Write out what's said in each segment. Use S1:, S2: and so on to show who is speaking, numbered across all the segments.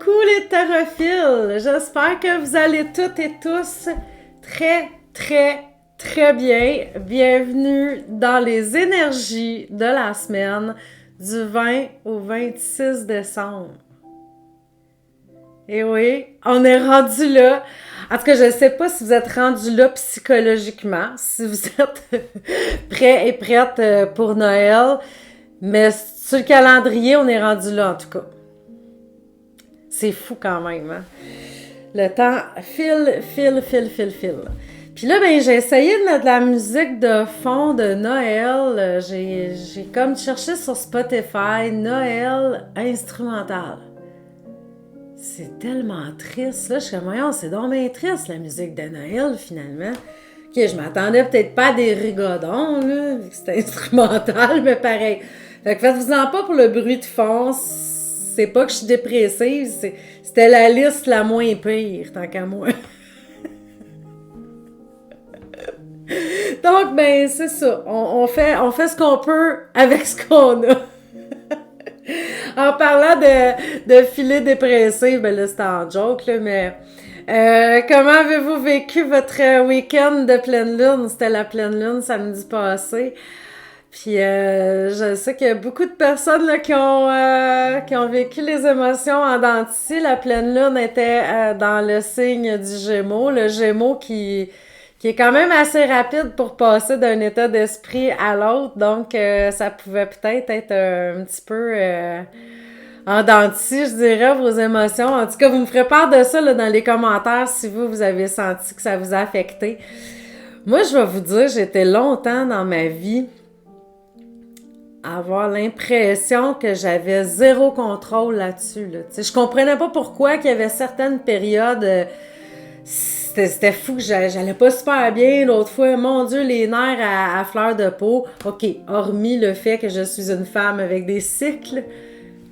S1: Coucou les tarophiles! J'espère que vous allez toutes et tous très bien. Bienvenue dans les énergies de la semaine du 20 au 26 décembre. Et oui, on est rendu là. En tout cas, je ne sais pas si vous êtes rendu là psychologiquement, si vous êtes prêts et prêtes pour Noël, mais sur le calendrier, on est rendu là en tout cas. C'est fou quand même, hein? Le temps file. Puis là, ben, j'ai essayé de mettre de la musique de fond de Noël. J'ai comme cherché sur Spotify Noël instrumental. C'est tellement triste, là. Je suis comme, voyons, c'est donc bien triste, la musique de Noël, finalement. Ok, je m'attendais peut-être pas à des rigodons, là, vu que c'était instrumental, mais pareil. Fait que faites-vous-en pas pour le bruit de fond. C'est pas que je suis dépressive, c'était la liste la moins pire, tant qu'à moi. Donc, ben, c'est ça. On fait ce qu'on peut avec ce qu'on a. En parlant de filer dépressif, ben là, c'était en joke, là, mais comment avez-vous vécu votre week-end de pleine lune? C'était la pleine lune samedi passé. Puis je sais qu'il y a beaucoup de personnes là, qui ont vécu les émotions en dents de scie. La pleine lune était dans le signe du Gémeaux. Le Gémeaux qui est quand même assez rapide pour passer d'un état d'esprit à l'autre. Donc, ça pouvait peut-être être un petit peu en dents de scie, je dirais, vos émotions. En tout cas, vous me ferez part de ça là, dans les commentaires si vous avez senti que ça vous a affecté. Moi, je vais vous dire, j'étais longtemps dans ma vie avoir l'impression que j'avais zéro contrôle là-dessus. Là. Je comprenais pas pourquoi qu'il y avait certaines périodes... c'était fou que j'allais pas super bien. L'autre fois, mon Dieu, les nerfs à fleur de peau. OK, hormis le fait que je suis une femme avec des cycles.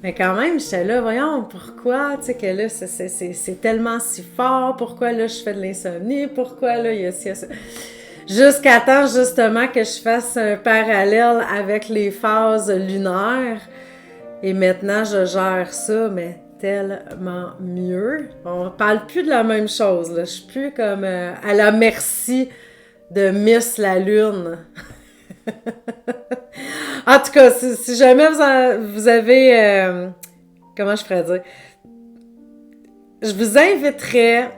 S1: Mais quand même, j'étais là, voyons, pourquoi, tu sais, que là, c'est tellement si fort. Pourquoi, là, je fais de l'insomnie? Pourquoi, là, il y a ça? Jusqu'à temps, justement, que je fasse un parallèle avec les phases lunaires. Et maintenant, je gère ça, mais tellement mieux. On parle plus de la même chose, là. Je suis plus comme à la merci de Miss la Lune. En tout cas, si jamais vous avez... comment je pourrais dire? Je vous inviterais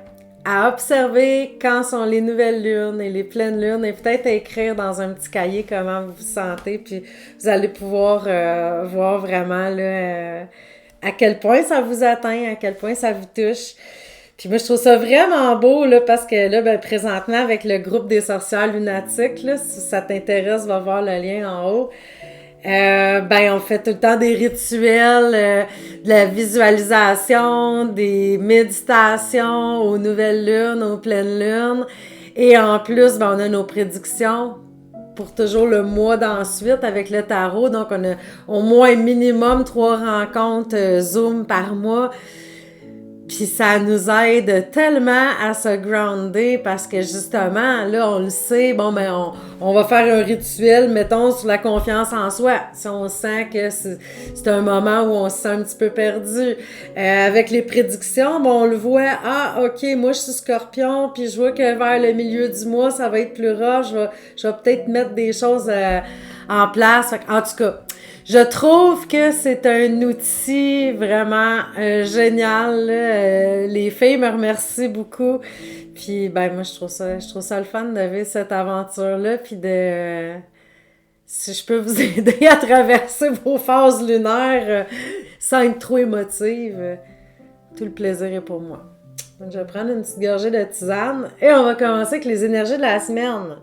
S1: à observer quand sont les nouvelles lunes et les pleines lunes et peut-être à écrire dans un petit cahier comment vous vous sentez, puis vous allez pouvoir voir vraiment là, à quel point ça vous atteint, à quel point ça vous touche. Puis moi, je trouve ça vraiment beau, là, parce que là, ben, présentement, avec le groupe des sorcières lunatiques, là, si ça t'intéresse, va voir le lien en haut. Ben, on fait tout le temps des rituels, de la visualisation, des méditations aux nouvelles lunes, aux pleines lunes. Et en plus, ben, on a nos prédictions pour toujours le mois d'ensuite avec le tarot. Donc, on a au moins minimum 3 rencontres Zoom par mois. Puis ça nous aide tellement à se grounder parce que justement, là, on le sait, bon, ben, on va faire un rituel, mettons, sur la confiance en soi. Si on sent que c'est un moment où on se sent un petit peu perdu. Avec les prédictions, bon, on le voit, ah, OK, moi, je suis Scorpion, puis je vois que vers le milieu du mois, ça va être plus rough, je vais peut-être mettre des choses en place. En tout cas, je trouve que c'est un outil vraiment génial. Les filles me remercient beaucoup. Puis ben moi je trouve ça le fun de vivre cette aventure-là. Puis si je peux vous aider à traverser vos phases lunaires sans être trop émotive, tout le plaisir est pour moi. Donc je vais prendre une petite gorgée de tisane et on va commencer avec les énergies de la semaine.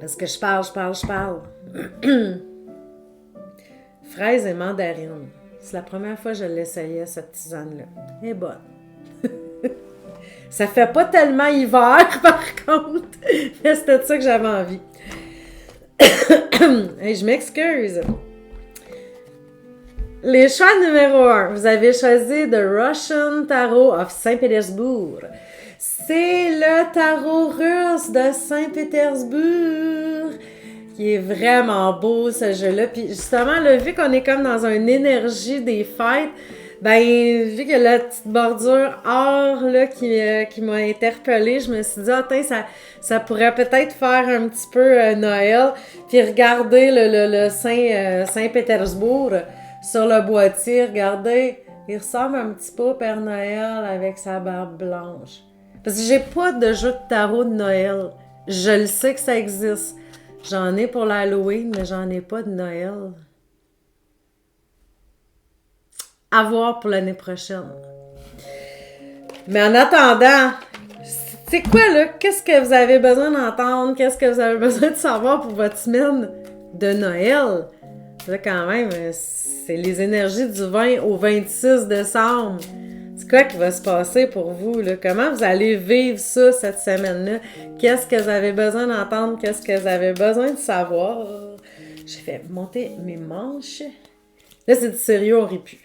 S1: Parce que je parle. Fraises et mandarines. C'est la première fois que je l'essayais, cette tisane-là. Elle est bonne. Ça fait pas tellement hiver, par contre. Mais c'était de ça que j'avais envie. Hey, je m'excuse. Les choix numéro 1. Vous avez choisi The Russian Tarot of Saint-Pétersbourg. C'est le tarot russe de Saint-Pétersbourg. Qui est vraiment beau, ce jeu-là. Puis justement, là, vu qu'on est comme dans une énergie des fêtes, Ben, vu que la petite bordure or là, qui m'a interpellée, je me suis dit, ah, tiens, ça pourrait peut-être faire un petit peu Noël. Puis regardez le Saint-Pétersbourg sur le boîtier, regardez, il ressemble un petit peu au Père Noël avec sa barbe blanche. Parce que j'ai pas de jeu de tarot de Noël. Je le sais que ça existe. J'en ai pour l'Halloween, mais j'en ai pas de Noël. À voir pour l'année prochaine. Mais en attendant, c'est quoi là? Qu'est-ce que vous avez besoin d'entendre? Qu'est-ce que vous avez besoin de savoir pour votre semaine de Noël? Là, quand même, c'est les énergies du 20 au 26 décembre. C'est quoi qui va se passer pour vous, là? Comment vous allez vivre ça cette semaine-là? Qu'est-ce que vous avez besoin d'entendre? Qu'est-ce que vous avez besoin de savoir? J'ai fait monter mes manches. Là, c'est du sérieux, on rit plus.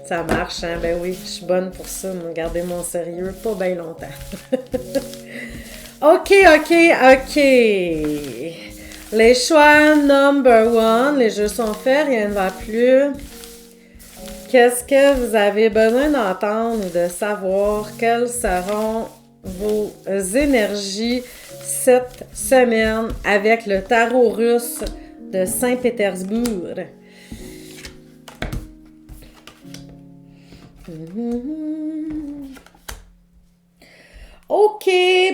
S1: Ça marche, hein? Ben oui, je suis bonne pour ça, garder mon sérieux pas bien longtemps. OK. Les choix number one, les jeux sont faits, rien ne va plus. Qu'est-ce que vous avez besoin d'entendre ou de savoir? Quelles seront vos énergies cette semaine avec le tarot russe de Saint-Pétersbourg? OK,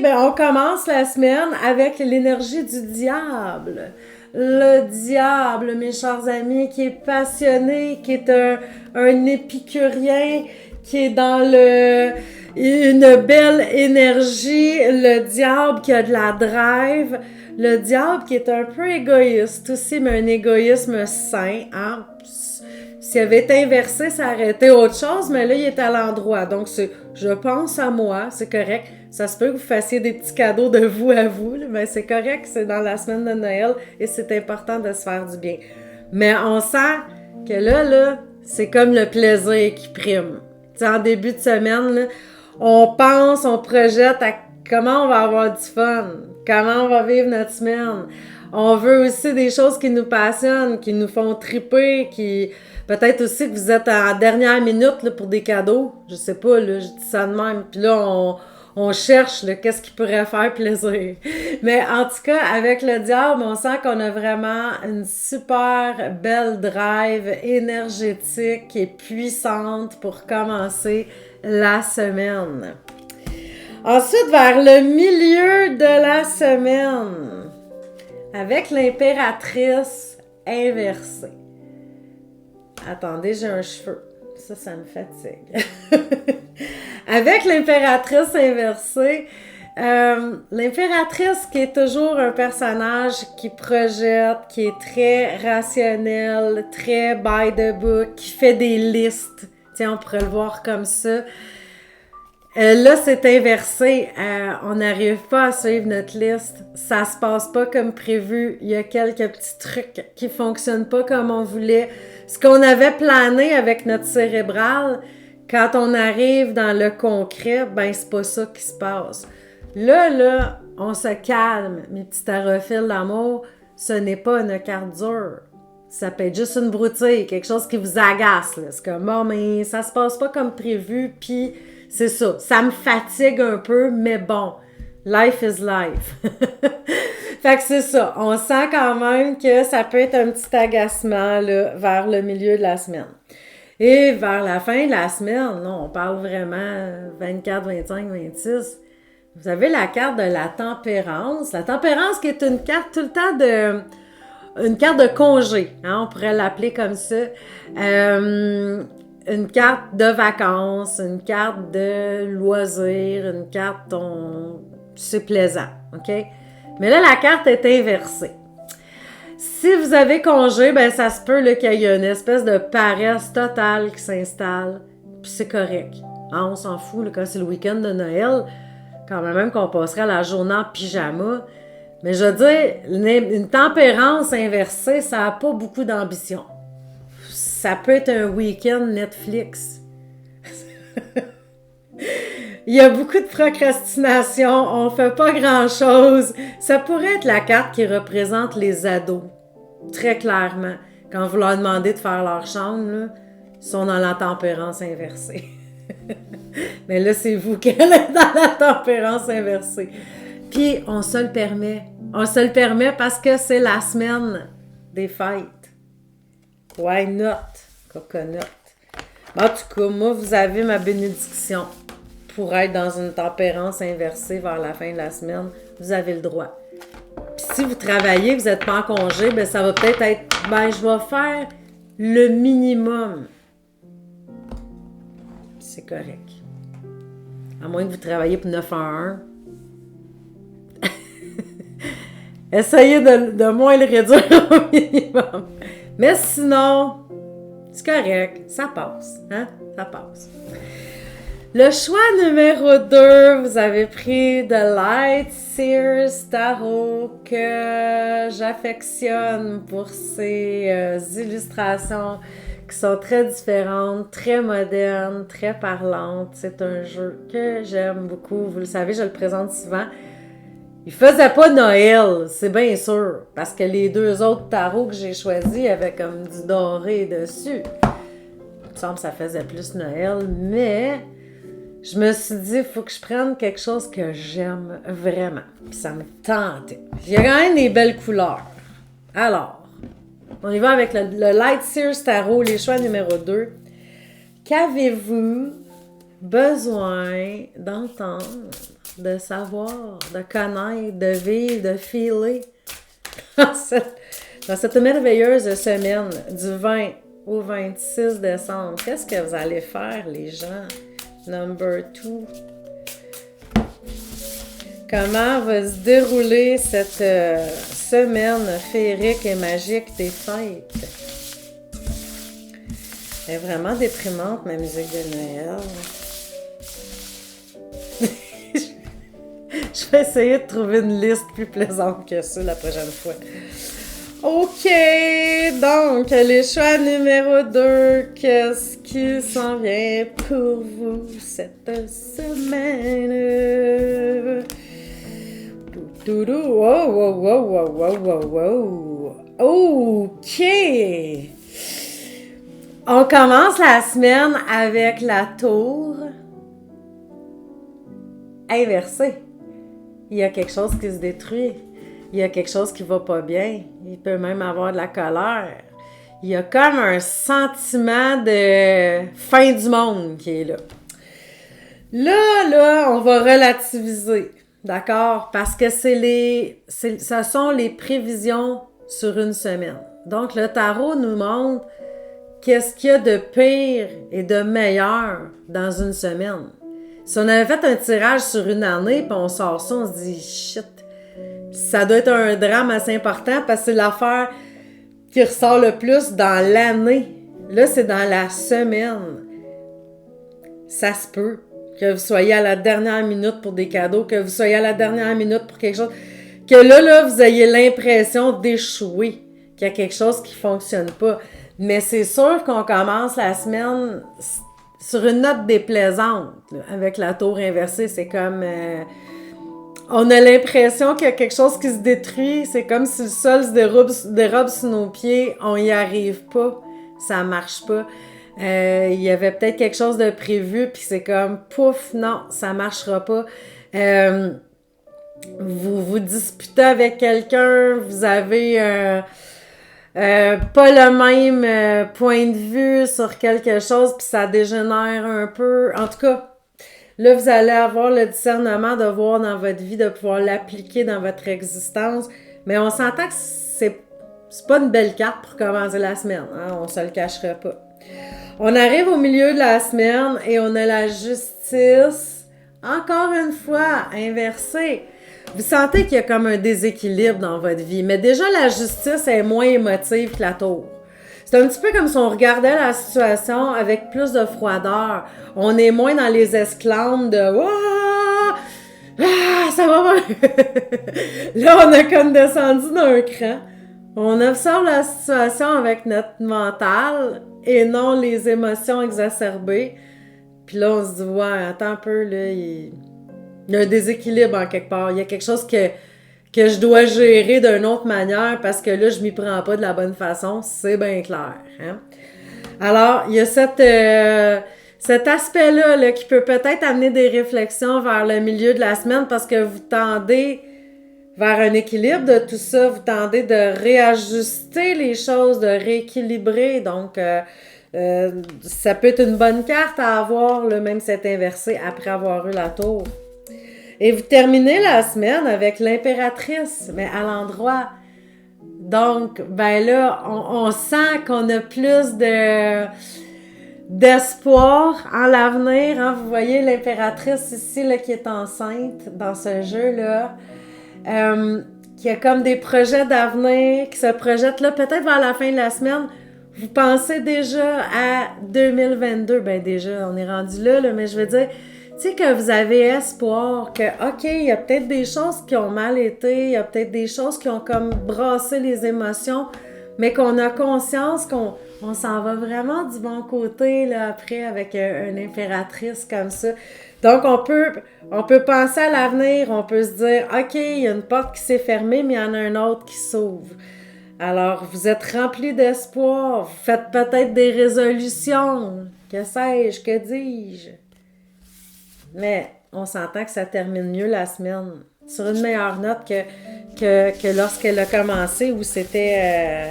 S1: ben on commence la semaine avec l'énergie du diable. Le diable, mes chers amis, qui est passionné, qui est un épicurien, qui est dans une belle énergie. Le diable qui a de la drive. Le diable qui est un peu égoïste aussi, mais un égoïsme sain, hein? S'il avait été inversé, ça aurait été autre chose, mais là, il est à l'endroit. Donc, je pense à moi, c'est correct. Ça se peut que vous fassiez des petits cadeaux de vous à vous, mais c'est correct, c'est dans la semaine de Noël et c'est important de se faire du bien. Mais on sent que là, c'est comme le plaisir qui prime. Tu sais, en début de semaine, là, on pense, on projette à comment on va avoir du fun, comment on va vivre notre semaine. On veut aussi des choses qui nous passionnent, qui nous font triper, qui... Peut-être aussi que vous êtes en dernière minute là, pour des cadeaux. Je sais pas, là, je dis ça de même. Puis là, on cherche là, qu'est-ce qui pourrait faire plaisir. Mais en tout cas, avec le diable, on sent qu'on a vraiment une super belle drive énergétique et puissante pour commencer la semaine. Ensuite, vers le milieu de la semaine, avec l'impératrice inversée. Attendez, j'ai un cheveu. Ça me fatigue. Avec l'impératrice inversée, l'impératrice qui est toujours un personnage qui projette, qui est très rationnel, très by the book, qui fait des listes. Tiens, on pourrait le voir comme ça. Là, c'est inversé. On n'arrive pas à suivre notre liste. Ça se passe pas comme prévu. Il y a quelques petits trucs qui fonctionnent pas comme on voulait. Ce qu'on avait plané avec notre cérébral, quand on arrive dans le concret, ben c'est pas ça qui se passe. Là, on se calme. Mes petits tarophiles d'amour, ce n'est pas une carte dure. Ça peut être juste une broutille, quelque chose qui vous agace. Là. C'est comme, bon, mais ça se passe pas comme prévu, puis c'est ça. Ça me fatigue un peu, mais bon, life is life. Fait que c'est ça. On sent quand même que ça peut être un petit agacement là, vers le milieu de la semaine. Et vers la fin de la semaine, non, on parle vraiment 24, 25, 26. Vous avez la carte de la tempérance. La tempérance qui est une carte tout le temps de... Une carte de congé, hein, on pourrait l'appeler comme ça. Une carte de vacances, une carte de loisirs, une carte c'est plaisant, OK? Mais là, la carte est inversée. Si vous avez congé, ben ça se peut là, qu'il y ait une espèce de paresse totale qui s'installe, puis c'est correct. Hein, on s'en fout, là, quand c'est le week-end de Noël, quand même qu'on passerait la journée en pyjama. Mais je veux dire, une tempérance inversée, ça n'a pas beaucoup d'ambition. Ça peut être un week-end Netflix. Il y a beaucoup de procrastination, on fait pas grand-chose. Ça pourrait être la carte qui représente les ados, très clairement. quand vous leur demandez de faire leur chambre, là, ils sont dans la tempérance inversée. Mais là, c'est vous qui êtes dans la tempérance inversée. Puis, on se le permet. On se le permet parce que c'est la semaine des fêtes. Why not? Coconut. En tout cas, moi, vous avez ma bénédiction pour être dans une tempérance inversée vers la fin de la semaine. Vous avez le droit. Puis si vous travaillez, vous n'êtes pas en congé, ben ça va peut-être être, ben je vais faire le minimum. C'est correct. À moins que vous travailliez pour 9 à 1. Essayez de moins le réduire au minimum. Mais sinon, c'est correct. Ça passe. Hein? Ça passe. Le choix numéro 2, vous avez pris The Light Sears Tarot que j'affectionne pour ses illustrations qui sont très différentes, très modernes, très parlantes. C'est un jeu que j'aime beaucoup. Vous le savez, je le présente souvent. Il faisait pas Noël, c'est bien sûr, parce que les 2 autres tarots que j'ai choisis avaient comme du doré dessus. Il me semble que ça faisait plus Noël, mais je me suis dit, il faut que je prenne quelque chose que j'aime vraiment. Puis ça me tentait. Il y a quand même des belles couleurs. Alors, on y va avec le Light Sears Tarot, les choix numéro 2. Qu'avez-vous besoin d'entendre, de savoir, de connaître, de vivre, de feeler dans cette merveilleuse semaine du 20 au 26 décembre? Qu'est-ce que vous allez faire, les gens? Number 2. Comment va se dérouler cette semaine féerique et magique des fêtes? Elle est vraiment déprimante, ma musique de Noël. Je vais essayer de trouver une liste plus plaisante que ça la prochaine fois. OK, donc les choix numéro 2, qu'est-ce qui s'en vient pour vous cette semaine? Wow, wow, wow, wow, wow, wow, wow. OK! On commence la semaine avec la tour inversée. Il y a quelque chose qui se détruit. Il y a quelque chose qui va pas bien. Il peut même avoir de la colère. Il y a comme un sentiment de fin du monde qui est là. Là, on va relativiser. D'accord? Parce que ce sont les prévisions sur une semaine. Donc, le tarot nous montre qu'est-ce qu'il y a de pire et de meilleur dans une semaine. Si on avait fait un tirage sur une année, puis on sort ça, on se dit « shit ». Ça doit être un drame assez important parce que c'est l'affaire qui ressort le plus dans l'année. Là, c'est dans la semaine. Ça se peut que vous soyez à la dernière minute pour des cadeaux, que vous soyez à la dernière minute pour quelque chose, que là, vous ayez l'impression d'échouer, qu'il y a quelque chose qui ne fonctionne pas. Mais c'est sûr qu'on commence la semaine sur une note déplaisante. Là, avec la tour inversée, c'est comme... on a l'impression qu'il y a quelque chose qui se détruit. C'est comme si le sol se dérobe sous nos pieds. On n'y arrive pas. Ça marche pas. Il y avait peut-être quelque chose de prévu, puis c'est comme, pouf, non, ça marchera pas. Vous vous disputez avec quelqu'un, vous avez pas le même point de vue sur quelque chose, puis ça dégénère un peu. En tout cas, là, vous allez avoir le discernement de voir dans votre vie, de pouvoir l'appliquer dans votre existence. Mais on s'entend que c'est pas une belle carte pour commencer la semaine. Hein? On se le cachera pas. On arrive au milieu de la semaine et on a la justice, encore une fois, inversée. Vous sentez qu'il y a comme un déséquilibre dans votre vie. Mais déjà, la justice est moins émotive que la tour. C'est un petit peu comme si on regardait la situation avec plus de froideur. On est moins dans les esclames de « Wouah! Ah, ça va bien! » Là, on a comme descendu d'un cran. On observe la situation avec notre mental et non les émotions exacerbées. Puis là, on se dit « Ouais, attends un peu, là, il y a un déséquilibre en quelque part. Il y a quelque chose qui que je dois gérer d'une autre manière parce que là, je m'y prends pas de la bonne façon, c'est bien clair. Hein? Alors, il y a cet aspect-là là, qui peut peut-être amener des réflexions vers le milieu de la semaine parce que vous tendez vers un équilibre de tout ça, vous tendez de réajuster les choses, de rééquilibrer. Donc, ça peut être une bonne carte à avoir, là, même si c'est inversé après avoir eu la tour. Et vous terminez la semaine avec l'impératrice, mais à l'endroit. Donc, ben là, on sent qu'on a plus d'espoir en l'avenir. Hein? Vous voyez l'impératrice ici là, qui est enceinte dans ce jeu-là. Qui a comme des projets d'avenir, qui se projettent là, peut-être vers la fin de la semaine. Vous pensez déjà à 2022. Ben déjà, on est rendu là, mais je veux dire, tu sais que vous avez espoir que, OK, il y a peut-être des choses qui ont mal été, il y a peut-être des choses qui ont comme brassé les émotions, mais qu'on a conscience qu'on s'en va vraiment du bon côté, là, après, avec une impératrice comme ça. Donc, on peut penser à l'avenir, on peut se dire, OK, il y a une porte qui s'est fermée, mais il y en a une autre qui s'ouvre. Alors, vous êtes rempli d'espoir, vous faites peut-être des résolutions, que sais-je, que dis-je. Mais on s'entend que ça termine mieux la semaine, sur une meilleure note que lorsqu'elle a commencé, où c'était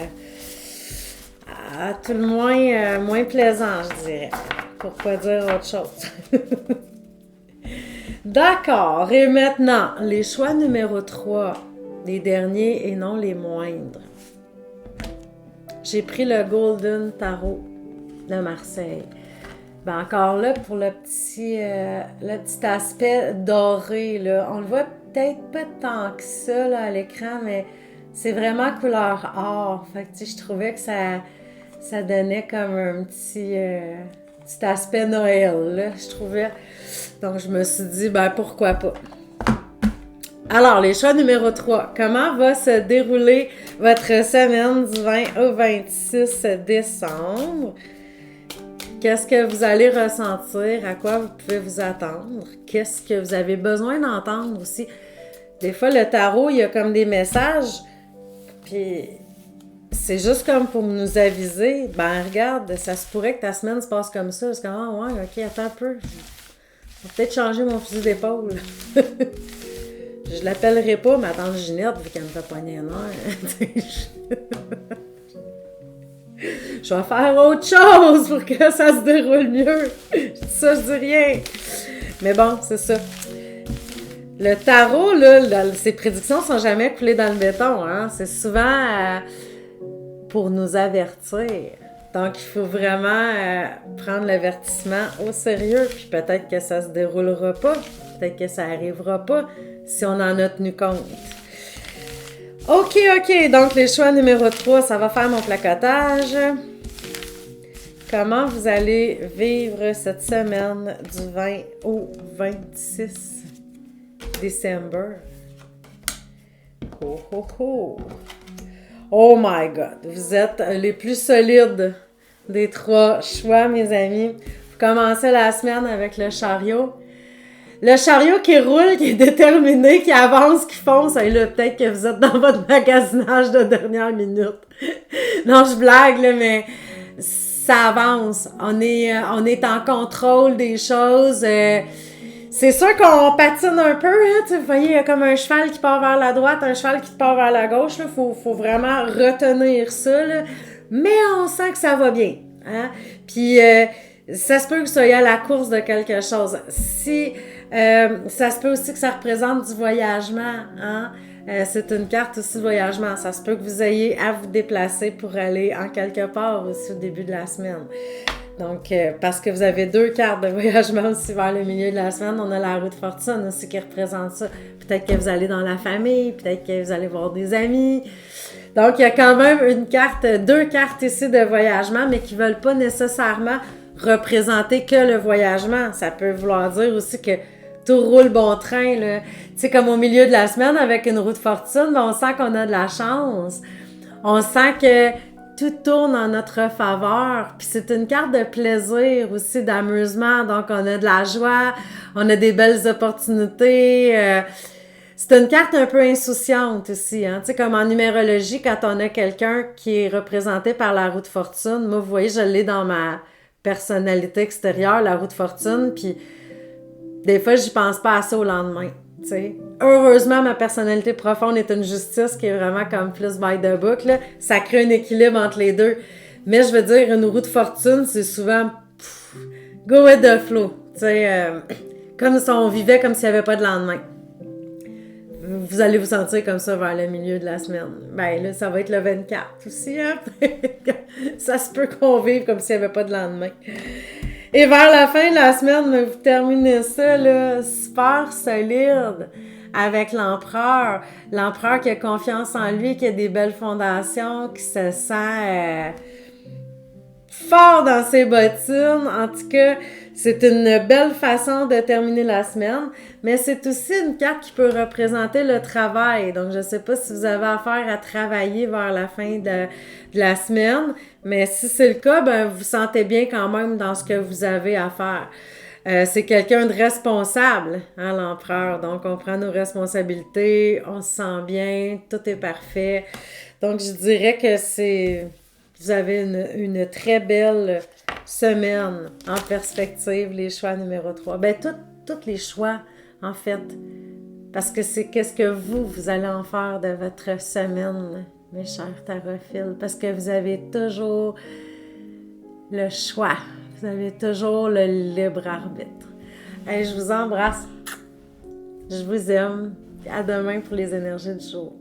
S1: à tout le moins moins plaisant, je dirais, pour pas dire autre chose. D'accord, et maintenant, les choix numéro 3, les derniers et non les moindres. J'ai pris le Golden Tarot de Marseille. Ben encore là, pour le petit aspect doré, là, on le voit peut-être pas tant que ça là, à l'écran, mais c'est vraiment couleur or. Fait que je trouvais que ça donnait comme un petit aspect Noël, là, je trouvais. Donc, je me suis dit, ben pourquoi pas. Alors, les choix numéro 3. Comment va se dérouler votre semaine du 20 au 26 décembre? Qu'est-ce que vous allez ressentir? À quoi vous pouvez vous attendre? Qu'est-ce que vous avez besoin d'entendre aussi? Des fois, le tarot, il y a comme des messages, puis c'est juste comme pour nous aviser. Ben, regarde, ça se pourrait que ta semaine se passe comme ça. C'est comme, ah ouais, ok, attends un peu. Je vais peut-être changer mon fusil d'épaule. Je l'appellerai pas ma tante Ginette, vu qu'elle me fait pogner un air. Je vais faire autre chose pour que ça se déroule mieux. Je dis ça, je dis rien. Mais bon, c'est ça. Le tarot, là, ses prédictions sont jamais coulées dans le béton. Hein? C'est souvent pour nous avertir. Donc, il faut vraiment prendre l'avertissement au sérieux. Puis peut-être que ça se déroulera pas. Peut-être que ça arrivera pas si on en a tenu compte. OK. Donc, les choix numéro 3, ça va faire mon placotage. Comment vous allez vivre cette semaine du 20 au 26 décembre? Oh my God! Vous êtes les plus solides des 3 choix, mes amis. Vous commencez la semaine avec le chariot. Le chariot qui roule, qui est déterminé, qui avance, qui fonce. Et là, peut-être que vous êtes dans votre magasinage de dernière minute. Non, je blague, là, mais ça avance. On est en contrôle des choses. C'est sûr qu'on patine un peu. Hein, vous voyez, il y a comme un cheval qui part vers la droite, un cheval qui part vers la gauche. Il faut vraiment retenir ça. Là. Mais on sent que ça va bien. Hein? Puis, ça se peut que vous soyez à la course de quelque chose. Si ça se peut aussi que ça représente du voyagement. Hein? C'est une carte aussi de voyagement. Ça se peut que vous ayez à vous déplacer pour aller en quelque part aussi au début de la semaine. Donc, parce que vous avez 2 cartes de voyagement aussi vers le milieu de la semaine. On a la roue de fortune aussi qui représente ça. Peut-être que vous allez dans la famille, peut-être que vous allez voir des amis. Donc, il y a quand même 2 cartes ici de voyagement, mais qui ne veulent pas nécessairement représenter que le voyagement. Ça peut vouloir dire aussi que tout roule bon train, là. Tu sais, comme au milieu de la semaine avec une roue de fortune, on sent qu'on a de la chance. On sent que tout tourne en notre faveur. Puis c'est une carte de plaisir aussi, d'amusement. Donc, on a de la joie, on a des belles opportunités. C'est une carte un peu insouciante aussi, hein. Tu sais, comme en numérologie, quand on a quelqu'un qui est représenté par la roue de fortune, moi, vous voyez, je l'ai dans ma personnalité extérieure, la roue de fortune, puis des fois, j'y pense pas à ça au lendemain, tu sais. Heureusement, ma personnalité profonde est une justice qui est vraiment comme plus by the book, là. Ça crée un équilibre entre les deux. Mais je veux dire, une roue de fortune, c'est souvent go with the flow, tu sais, comme si on vivait comme s'il n'y avait pas de lendemain. Vous allez vous sentir comme ça vers le milieu de la semaine. Ben là, ça va être le 24 aussi, hein? Ça se peut qu'on vive comme s'il n'y avait pas de lendemain. Et vers la fin de la semaine, vous terminez ça, là, super solide, avec l'empereur. L'empereur qui a confiance en lui, qui a des belles fondations, qui se sent fort dans ses bottines. En tout cas, c'est une belle façon de terminer la semaine, mais c'est aussi une carte qui peut représenter le travail. Donc, je ne sais pas si vous avez affaire à travailler vers la fin de la semaine, mais si c'est le cas, ben vous vous sentez bien quand même dans ce que vous avez à faire. C'est quelqu'un de responsable, hein, l'empereur. Donc, on prend nos responsabilités, on se sent bien, tout est parfait. Donc, je dirais que vous avez une très belle semaine en perspective, les choix numéro 3. Ben, tous les choix, en fait. Parce que c'est qu'est-ce que vous allez en faire de votre semaine, mes chers tarophiles. Parce que vous avez toujours le choix. Vous avez toujours le libre arbitre. Hey, je vous embrasse. Je vous aime. À demain pour les énergies du jour.